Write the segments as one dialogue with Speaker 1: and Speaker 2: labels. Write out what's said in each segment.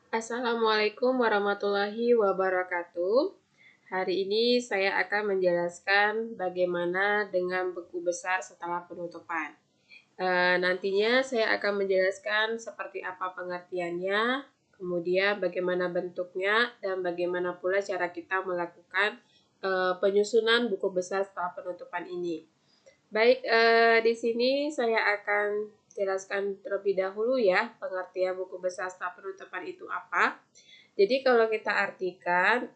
Speaker 1: Assalamualaikum warahmatullahi wabarakatuh. Hari ini saya akan menjelaskan bagaimana dengan buku besar setelah penutupan. Nantinya saya akan menjelaskan seperti apa pengertiannya, kemudian bagaimana bentuknya, dan bagaimana pula cara kita melakukan penyusunan buku besar setelah penutupan ini. Baik, di sini saya akan jelaskan terlebih dahulu ya pengertian buku besar setelah penutupan itu apa. Jadi kalau kita artikan,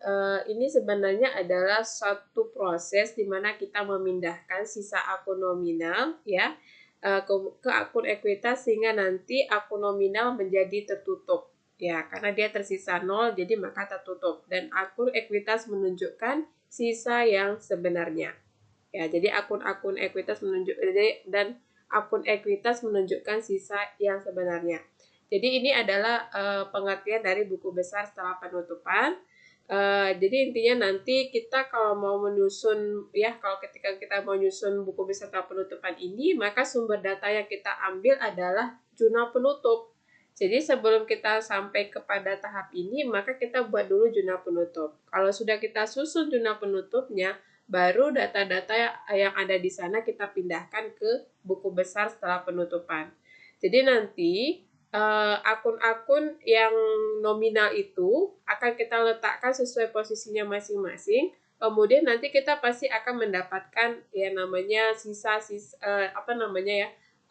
Speaker 1: ini sebenarnya adalah suatu proses di mana kita memindahkan sisa akun nominal ya ke akun ekuitas sehingga nanti akun nominal menjadi tertutup. Ya, karena dia tersisa nol, jadi maka tertutup. Dan akun ekuitas menunjukkan sisa yang sebenarnya. Ya, jadi akun-akun ekuitas dan akun ekuitas menunjukkan sisa yang sebenarnya. Jadi ini adalah pengertian dari buku besar setelah penutupan. Jadi intinya nanti kita kalau mau menyusun ya, kalau ketika kita mau menyusun buku besar setelah penutupan ini, maka sumber data yang kita ambil adalah jurnal penutup. Jadi sebelum kita sampai kepada tahap ini, maka kita buat dulu jurnal penutup. Kalau sudah kita susun jurnal penutupnya, baru data-data yang ada di sana kita pindahkan ke buku besar setelah penutupan. Jadi nanti akun-akun yang nominal itu akan kita letakkan sesuai posisinya masing-masing. Kemudian nanti kita pasti akan mendapatkan ya namanya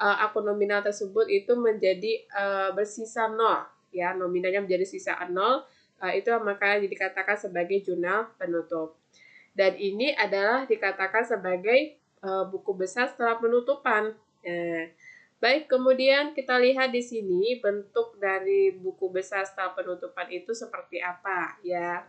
Speaker 1: akun nominal tersebut itu menjadi bersisa nol ya, nominalnya menjadi sisa nol. Itu makanya dikatakan sebagai jurnal penutup. Dan ini adalah dikatakan sebagai buku besar setelah penutupan. Baik, kemudian kita lihat di sini bentuk dari buku besar setelah penutupan itu seperti apa ya.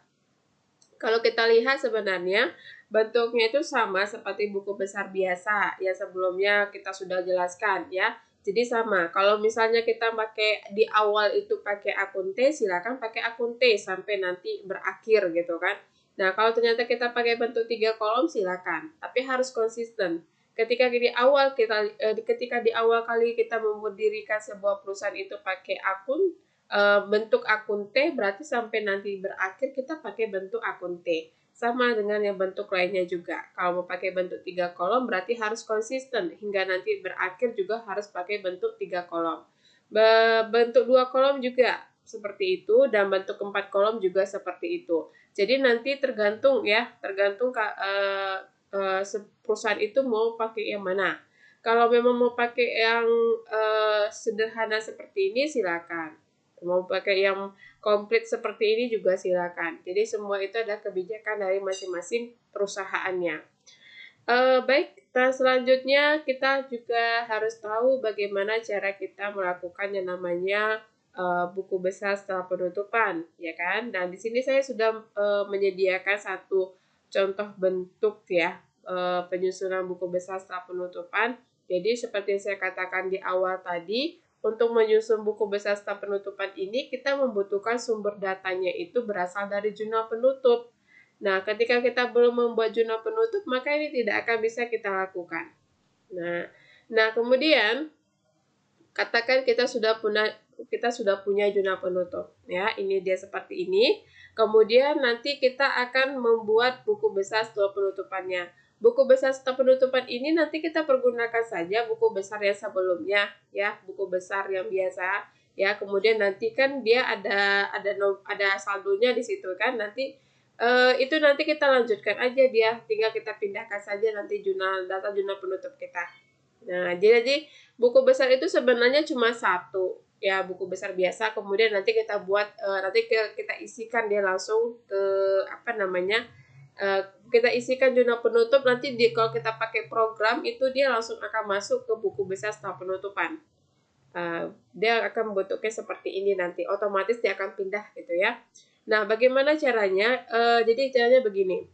Speaker 1: Kalau kita lihat sebenarnya bentuknya itu sama seperti buku besar biasa yang sebelumnya kita sudah jelaskan ya. Jadi sama. Kalau misalnya kita pakai di awal itu pakai akun T, silakan pakai akun T sampai nanti berakhir gitu kan. Nah, kalau ternyata kita pakai bentuk 3 kolom silakan, tapi harus konsisten. Ketika di awal kali kita mendirikan sebuah perusahaan itu pakai bentuk akun T, berarti sampai nanti berakhir kita pakai bentuk akun T. Sama dengan yang bentuk lainnya juga. Kalau mau pakai bentuk 3 kolom berarti harus konsisten hingga nanti berakhir juga harus pakai bentuk 3 kolom. Bentuk 2 kolom juga seperti itu dan bentuk 4 kolom juga seperti itu. Jadi nanti tergantung perusahaan itu mau pakai yang mana. Kalau memang mau pakai yang sederhana seperti ini silakan. Mau pakai yang komplit seperti ini juga silakan. Jadi semua itu ada kebijakan dari masing-masing perusahaannya. Baik, nah selanjutnya kita juga harus tahu bagaimana cara kita melakukan yang namanya buku besar setelah penutupan, ya kan? Dan di sini saya sudah menyediakan satu contoh bentuk ya penyusunan buku besar setelah penutupan. Jadi seperti yang saya katakan di awal tadi, untuk menyusun buku besar setelah penutupan ini kita membutuhkan sumber datanya itu berasal dari jurnal penutup. Nah, ketika kita belum membuat jurnal penutup, maka ini tidak akan bisa kita lakukan. Nah, kemudian katakan kita sudah punya jurnal penutup, ya. Ini dia seperti ini. Kemudian nanti kita akan membuat buku besar setelah penutupannya. Buku besar setelah penutupan ini nanti kita pergunakan saja buku besar yang sebelumnya, ya, buku besar yang biasa, ya. Kemudian nanti kan dia ada saldonya di situ kan, nanti itu nanti kita lanjutkan aja dia, tinggal kita pindahkan saja nanti data jurnal penutup kita. Nah, jadi buku besar itu sebenarnya cuma satu, ya buku besar biasa. Kemudian nanti kita buat, kita isikan dia langsung ke kita isikan jurnal penutup. Nanti kalau kita pakai program itu dia langsung akan masuk ke buku besar setelah penutupan. Dia akan bentuknya seperti ini nanti, otomatis dia akan pindah gitu ya. Nah, bagaimana caranya? Jadi caranya begini.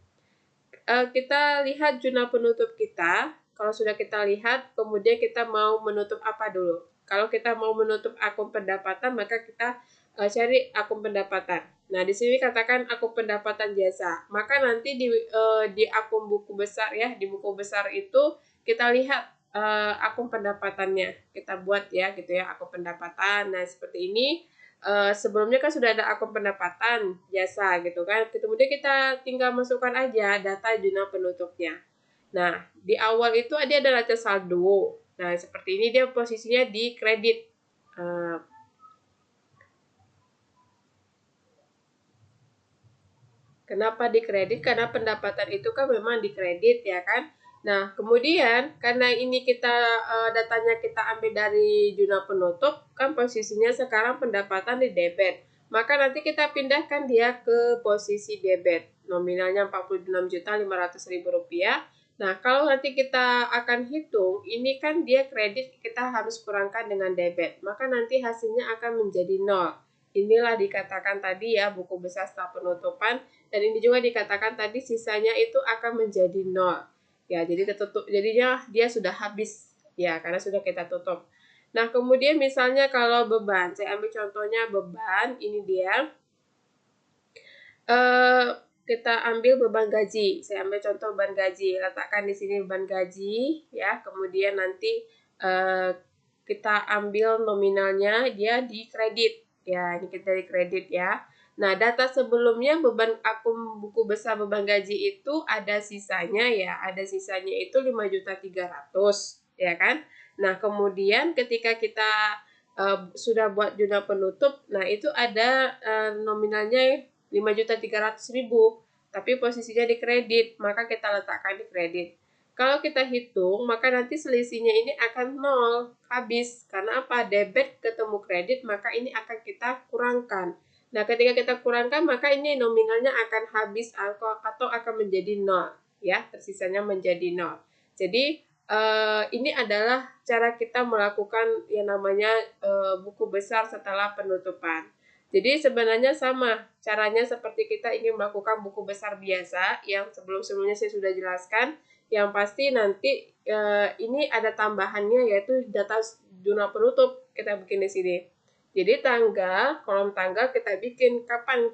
Speaker 1: Kita lihat jurnal penutup kita. Kalau sudah kita lihat, kemudian kita mau menutup apa dulu? Kalau kita mau menutup akun pendapatan, maka kita cari akun pendapatan. Nah, di sini katakan akun pendapatan jasa. Maka nanti di akun buku besar ya, di buku besar itu kita lihat akun pendapatannya. Kita buat ya gitu ya, akun pendapatan. Nah, seperti ini. sebelumnya kan sudah ada akun pendapatan jasa gitu kan. Kemudian kita tinggal masukkan aja data jurnal penutupnya. Nah, di awal itu ada neraca saldo. Nah, seperti ini dia posisinya di kredit. Kenapa di kredit? Karena pendapatan itu kan memang di kredit ya kan. Nah, kemudian karena ini kita datanya kita ambil dari jurnal penutup, kan posisinya sekarang pendapatan di debit. Maka nanti kita pindahkan dia ke posisi debit. Nominalnya Rp46.500.000. Nah, kalau nanti kita akan hitung, ini kan dia kredit kita harus kurangkan dengan debit. Maka nanti hasilnya akan menjadi 0. Inilah dikatakan tadi ya buku besar setelah penutupan, dan ini juga dikatakan tadi sisanya itu akan menjadi 0. Ya, jadi tertutup, jadinya dia sudah habis ya karena sudah kita tutup. Nah, kemudian misalnya kalau beban, saya ambil contohnya beban, ini dia. Kita ambil beban gaji. Saya ambil contoh beban gaji, letakkan di sini beban gaji ya. Kemudian nanti kita ambil nominalnya, dia di kredit. Ya, ini kita di kredit ya. Nah, data sebelumnya beban akun buku besar beban gaji itu ada sisanya ya. Ada sisanya itu 5.300.000 ya kan. Nah, kemudian ketika kita sudah buat jurnal penutup, nah itu ada nominalnya 5.300.000, tapi posisinya di kredit, maka kita letakkan di kredit. Kalau kita hitung, maka nanti selisihnya ini akan 0, habis. Karena apa? Debit ketemu kredit, maka ini akan kita kurangkan. Nah, ketika kita kurangkan, maka ini nominalnya akan habis atau akan menjadi 0. Ya, tersisanya menjadi 0. Jadi, ini adalah cara kita melakukan yang namanya buku besar setelah penutupan. Jadi sebenarnya sama, caranya seperti kita ingin melakukan buku besar biasa yang sebelum-sebelumnya saya sudah jelaskan. Yang pasti nanti ini ada tambahannya yaitu data jurnal penutup kita bikin di sini. Jadi kolom tanggal kita bikin kapan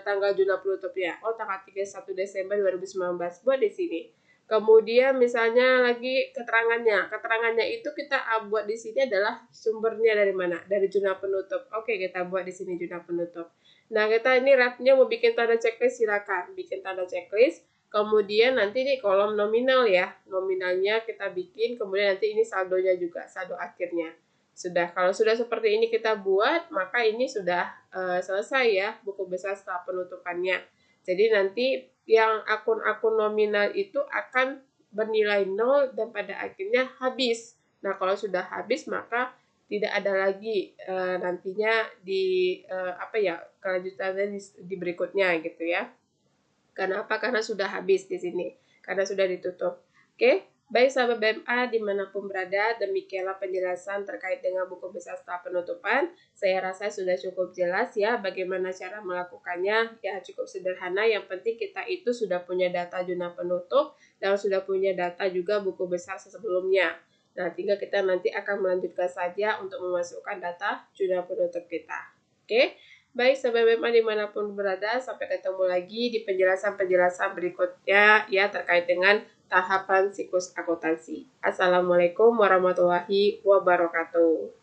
Speaker 1: tanggal jurnal penutupnya. Oh, tanggal 31 Desember 2019 buat di sini. Kemudian misalnya lagi keterangannya. Keterangannya itu kita buat di sini adalah sumbernya dari mana? Dari jurnal penutup. Oke, kita buat di sini jurnal penutup. Nah, kita ini rapnya mau bikin tanda checklist, silakan bikin tanda checklist. Kemudian nanti ini kolom nominal ya. Nominalnya kita bikin, kemudian nanti ini saldonya juga, saldo akhirnya. Sudah, kalau sudah seperti ini kita buat, maka ini sudah selesai ya buku besar setelah penutupannya. Jadi nanti yang akun-akun nominal itu akan bernilai 0 dan pada akhirnya habis. Nah, kalau sudah habis maka tidak ada lagi nantinya di kelanjutannya di berikutnya gitu ya. Karena apa? Karena sudah habis di sini. Karena sudah ditutup. Oke? Baik sahabat BMA dimanapun berada, demikianlah penjelasan terkait dengan buku besar setelah penutupan. Saya rasa sudah cukup jelas ya bagaimana cara melakukannya. Ya cukup sederhana, yang penting kita itu sudah punya data jurnal penutup dan sudah punya data juga buku besar sebelumnya. Nah, tinggal kita nanti akan melanjutkan saja untuk memasukkan data jurnal penutup kita. Oke? Baik, sahabat BMA dimanapun berada, sampai ketemu lagi di penjelasan-penjelasan berikutnya ya terkait dengan tahapan siklus akuntansi. Assalamualaikum warahmatullahi wabarakatuh.